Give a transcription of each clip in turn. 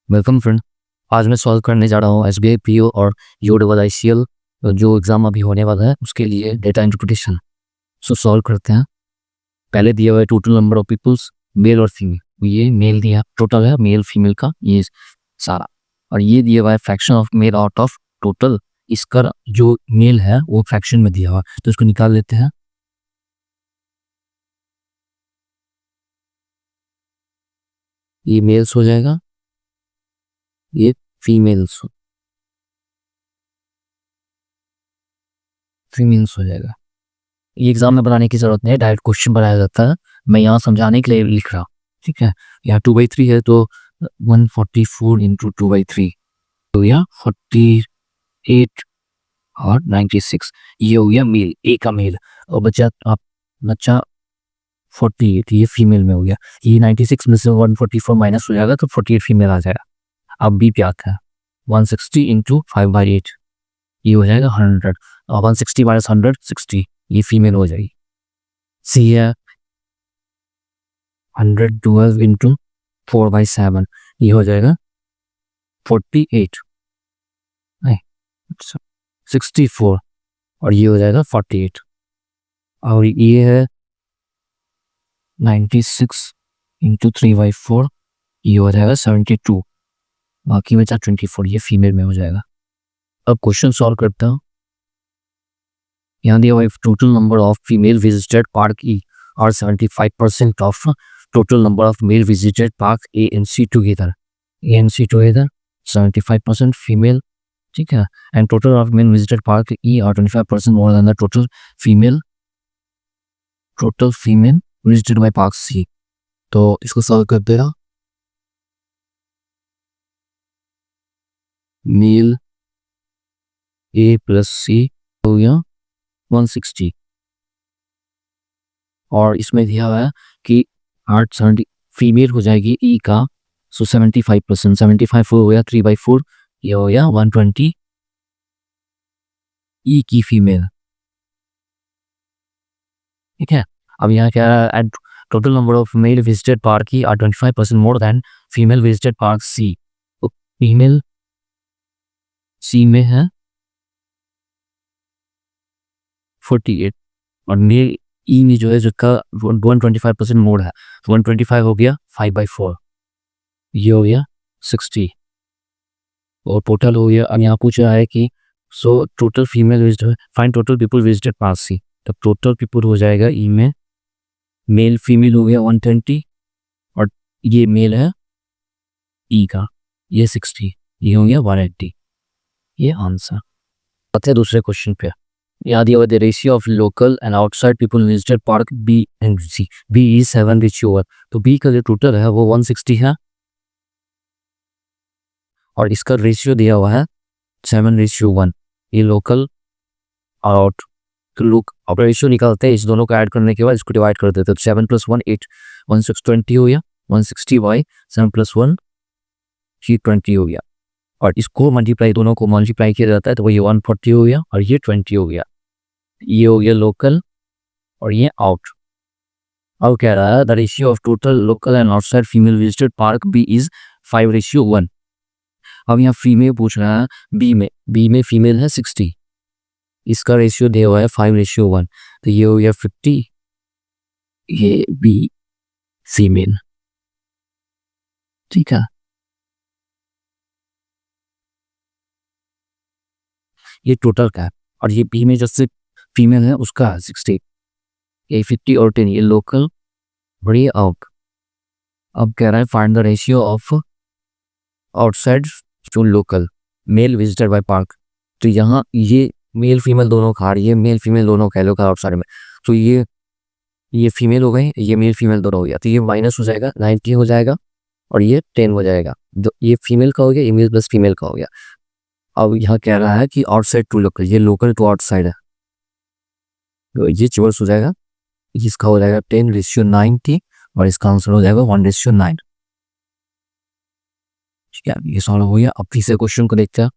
Welcome friend. आज मैं solve करने जा रहा हूँ एसबीआई पीओ और यूडब्ल्यूआईसीएल जो एग्ज़ाम अभी होने वाला है उसके लिए डेटा इंटरप्रिटेशन। सो सॉल्व करते हैं। पहले दिया हुआ है total number of peoples male और फीमेल। ये मेल दिया टोटल है मेल फीमेल का ये सारा, और ये दिया हुआ है fraction of male out of total. इसका जो मेल है वो फ्रैक्शन में दिया हुआ है, तो इसको निकाल लेते हैं। ये मेल्स हो जाएगा, ये फीमेल्स फीमेल्स हो जाएगा। ये एग्जाम में बनाने की जरूरत नहीं है, डायरेक्ट क्वेश्चन बनाया जाता है। मैं यहाँ समझाने के लिए लिख रहा हूँ, ठीक है। यहाँ 2/3 है तो 144 इंटू 2/3 तो यह 48 और 96। ये हो गया मेल, ए का मेल। और बच्चा आप बच्चा 48 ये फीमेल में हो गया। ये 96 में से 144 माइनस हो जाएगा तो 48 फीमेल आ जाएगा। अब बी पे आता है 160 इंटू 5/8 ये हो जाएगा 100, और 160 माइनस 100 60 ये फीमेल हो जाएगी। सी है 112 इंटू 4/7 ये हो जाएगा 48 नहीं 64, और ये हो जाएगा 48। और ये है 96 इंटू 3/4 ये हो जाएगा 72, बाकी बचा 24 ये फीमेल में हो जाएगा। अब क्वेश्चन सॉल्व करता हूँ। यहाँ दिया हुआ total number of female visited park E और 75% of total number of male visited park A and C together. A and C together 75% female, ठीक है, and total of male visited park E और 25% more than the total female visited by park C. तो इसको solve कर देगा। Mail ए plus सी हो गया 160, और इसमें दिया हुआ है कि 870 फीमेल हो जाएगी ई का, सो 75%, 75 हो गया 3/4 ये हो गया 120 ई की फीमेल, ठीक है। अब यहाँ क्या है, at total number of male visited park E are 25% more than female visited park C. तो फीमेल सी में है 48 और मेल ई में जो है जिसका 125% मोड है, तो 125 हो गया 5/4 ये हो गया 60, और टोटल हो गया। अब यहाँ पूछ रहा है कि so total female visit find total people visited park C. तब टोटल पीपल हो जाएगा ई में मेल फीमेल हो गया 120, और ये मेल है ई का ये 60 ये हो गया 180। ये आंसर। आते हैं दूसरे क्वेश्चन पे। यहाँ दिया हुआ the ratio of local and outside people visited park B and C. B is 7:1, तो बी का जो टोटल है वो 160 है, और इसका रेशियो दिया हुआ है 7:1। ये लोकल और आउट, तो लुक अब रेशियो निकालते हैं, इस दोनों को ऐड करने के बाद इसको डिवाइड कर देते हैं। 7 + 1 8 1620 हो गया, 160 बाई 7 + 1 20 हो गया, और इसको मल्टीप्लाई दोनों को मल्टीप्लाई किया जाता है तो ये 140 हो गया और ये 20 हो गया। ये हो गया लोकल और ये आउट। अब कह रहा है the ratio of total local and outside female visited park B is 5:1। अब यहाँ फीमेल पूछ रहा है बी में फीमेल है 60, इसका रेशियो दिया हुआ है 5:1, तो ये हो गया 50, ये बी फीमेल, ठीक है। ये टोटल का है, और ये बी में जैसे फीमेल है उसका 60, ये 50 और 10 ये लोकल और ये आउट। अब कह रहा है find the ratio of outside to local male visited by park. तो यहाँ ये मेल फीमेल दोनों खा रही है, मेल फीमेल दोनों कह लो का आउटसाइड में, तो ये फीमेल हो गई, ये मेल फीमेल दोनों हो गया, तो ये माइनस हो जाएगा 90 हो जाएगा, और ये 10 हो जाएगा। ये फीमेल का हो गया, ये मेल प्लस फीमेल का हो गया। अब यहाँ कह रहा है कि आउटसाइड टू लोकल, ये लोकल टू आउटसाइड है, तो ये रिवर्स हो जाएगा, इसका हो जाएगा 10:90 और इसका आंसर हो जाएगा 1:9। ठीक है, ये सॉल्व हो गया। अब तीसरे क्वेश्चन को देखते हैं।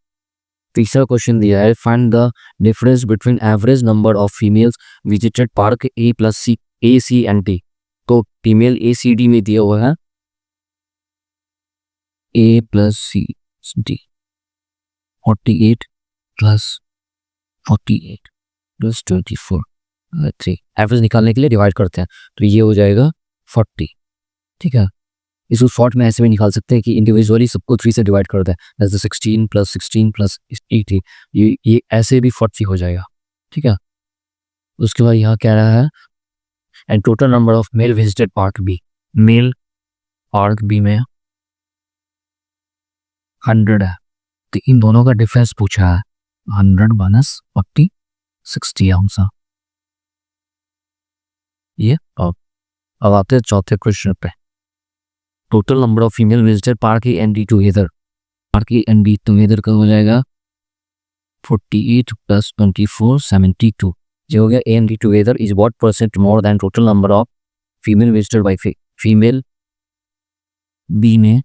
तीसरा क्वेश्चन दिया है find the difference between average number of females visited park A plus C A C and D. तो फीमेल ए सी डी में दिया हुआ है A plus C D 48 plus 48 plus 24 3 average निकालने के लिए डिवाइड करते हैं तो ये हो जाएगा 40। ठीक है, इसको शॉर्ट में ऐसे भी निकाल सकते हैं कि इंडिविजुअली सबको 3 से डिवाइड कर दें, जैसे 16 प्लस 80 ये ऐसे भी 40 हो जाएगा। ठीक है, उसके बाद यहाँ कह रहा है and total number of male visited park B, male park B में 100 है, तो इन दोनों का डिफरेंस पूछा है 100 माइनस 40 60 आंसर ये। अब आते हैं चौथे क्वेश्चन पे। Total number of female visited park A and D together, park A and D together का हो जाएगा 48 प्लस 24 72। जो हो गया A and D together is what percent more than total number of female visited by female B में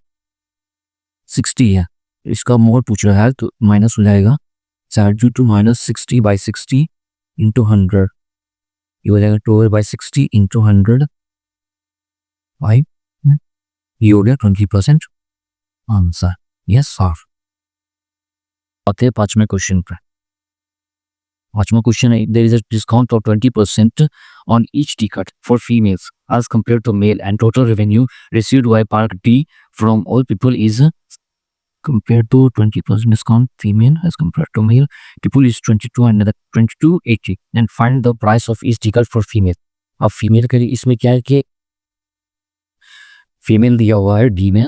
60 है, इसका मोर पूछ रहा है तो माइनस हो जाएगा 72 माइनस 60 बाई 60 इंटू 100, ये हो जाएगा 12 बाई 60 इंटू 100 5, ये हो गया 20% आंसर। Yes sir. आते हैं पांचवें क्वेश्चन पर। पांचवा क्वेश्चन है there is a discount of 20% on each ticket for females as compare to male and total revenue received by park D from all people is compared to 20% discount female as compared to male people is 22 and another 2280 and find the price of each ticket for female। अब female के लिए इसमें क्या है कि female दिया हुआ है डी में,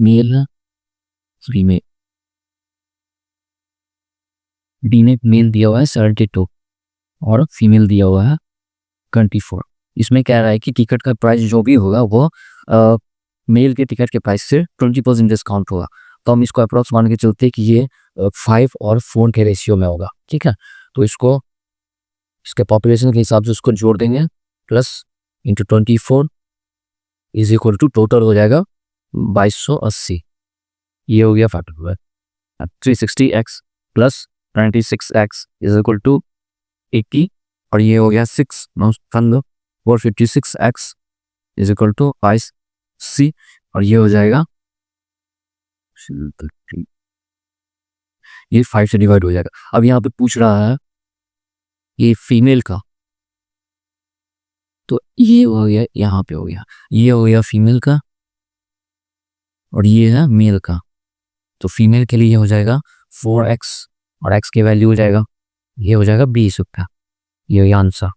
मेल फीमेल डी ने मेल दिया हुआ है 72 और फीमेल दिया हुआ है 24। इसमें कह रहा है कि टिकट का प्राइस जो भी होगा वो मेल के टिकट के प्राइस से 20% डिस्काउंट होगा, तो हम इसको अप्रॉक्स मान के चलते हैं कि ये 5 और 4 के रेशियो में होगा। ठीक है, तो इसको इसके पॉपुलेशन के हिसाब से उसको जोड़ देंगे, plus into 24 is equal to total हो जाएगा 2280, ये हो गया factor 360x plus 96x is equal to 80 और ये हो गया 6 456x इज इक्वल टू 22 और ये हो जाएगा ये 5 से डिवाइड हो जाएगा। अब यहाँ पे पूछ रहा है ये फीमेल का, तो ये हो गया यहाँ पे हो गया, ये हो गया फीमेल का और ये है मेल का, तो फीमेल के लिए हो जाएगा 4x और x की वैल्यू हो जाएगा ये हो जाएगा 20 रुपया, ये आंसर।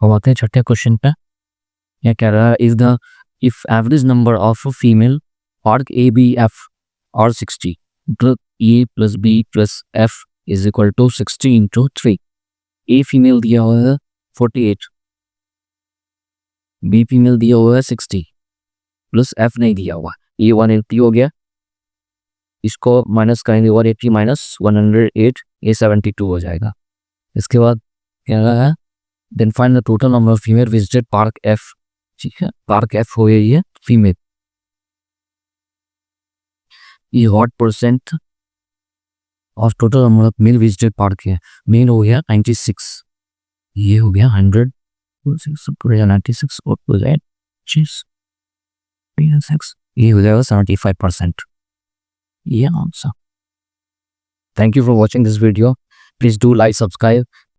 अब आते हैं छठे क्वेश्चन पे। क्या कह रहा है if average number of female park A, B, F are 60, A plus B plus F is equal to 60 into 3। A female दिया हुआ है 48, B फीमेल दिया हुआ है 60 प्लस F नहीं दिया हुआ, ये 180 हो गया, इसको माइनस करेंगे 180 माइनस 108 ये 72 हो जाएगा। इसके बाद क्या रहा है then find the total number of female visited park F। ठीक है, पार्क एफ हो गई है फीमेल, ये what percent of total number of male visited park है, मेल हो गया 96, ये हो गया 100 96 और हो जाए 6 ये हो जाएगा 75%, ये answer. Thank you for watching this video, please do like subscribe